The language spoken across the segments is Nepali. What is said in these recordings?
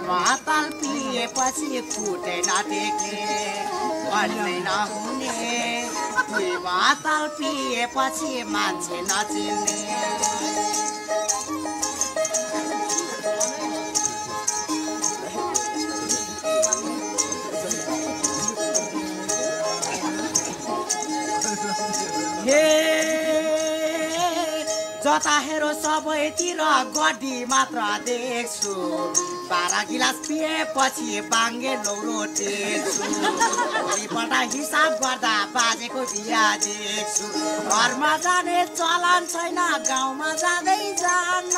माताल पिएपछि फुटे नटेक्ने भन्ने नहुने माताल पिएपछि मान्छे नचिन्ने जता हेरो सबैतिर गड्डी मात्र देख्छु 12 गिलास पिएपछि बाङ्गे लौरो टेक्छु भोलिपल्ट हिसाब गर्दा बाजेको बिहा देख्छु घरमा जाने चलन छैन गाउँमा जाँदै जान्न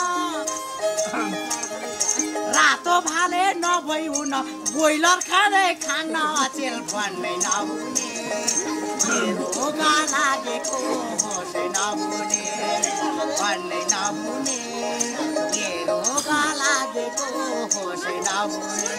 रातो भाले नभई हुन बोइलर खाँदै खान्न अचेल भन्ने नहुने रोगा लागेको होसै नहुने भन्ने नहुने रोगा लागेको होसै नहुने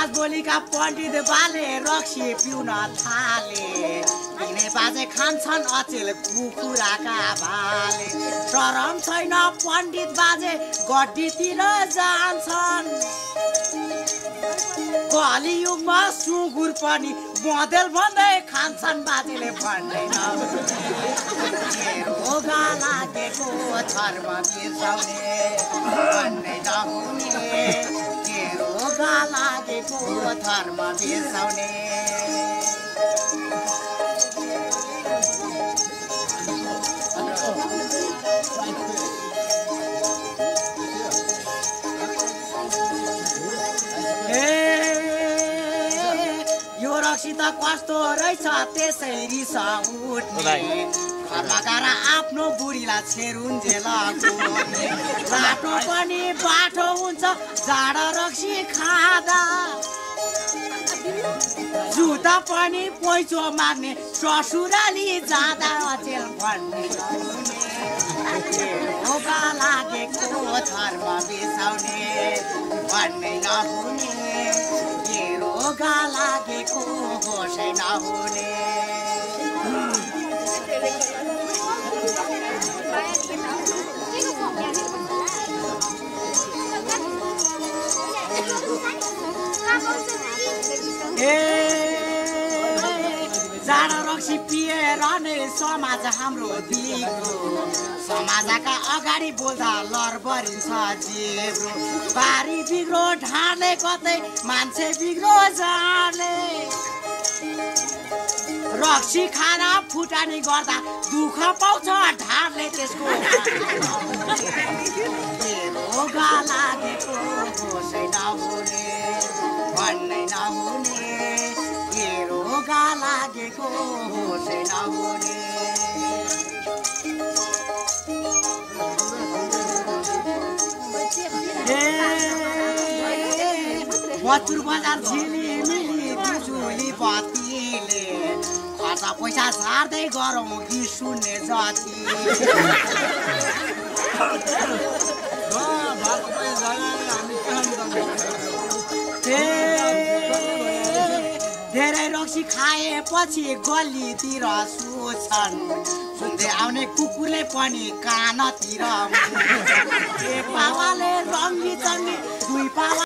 आजभोलिका पण्डित बाले रक्सी पिउन थाले तिनै बाजे खान्छन् अचेल कुखुराका भाले शरम छैन पण्डित बाजे गड्डीतिर जान्छन् कलियुगमा सुँगुर पनि बँदेल भन्दै खान्छन् बाजेले भन्दै रोगा लागेको छर्म बिर्साउने भन्दै नहुने रोगा लागेको धर्म बिर्साउने यो रक्सी त कस्तो रहेछ त्यसै रिस उठ्ने घरमा गएर आफ्नो बुढीलाई छेरुन्जेल बाटो पनि बाटो हुन्छ जाडो रक्सी खाँदा जुत्ता पनि पैँचो मार्ने ससुराली जाँदा अचेल भन्ने रोगा लागेको धर्म बिर्साउने भन्ने नहुने रोगा लागेको होसै नहुने जाडो रक्सी पिएर नै समाज हाम्रो बिग्रो समाजका अगाडि बोल्दा लरबरिन्छ जेब्रो बारी बिग्रो ढाँडले कतै मान्छे बिग्रो जाडले रक्सी खाना फुटानी गर्दा दुःख पाउँछ ढाडले त्यसको रोगा लागेको होसै नहुने भन्ने नहुने रोगा लागेको होसै नहुने बचुर बजार झिलिमिली बिजुली बत्तीले खर्च पैसा झार्दै गरौँ कि सुन्ने जति धेरै रक्सी खाएपछि गल्लीतिर सुछन् सुन्दै आउने कुकुरले पनि कानतिर पावाले रङ्गी चङ्गी दुई पावा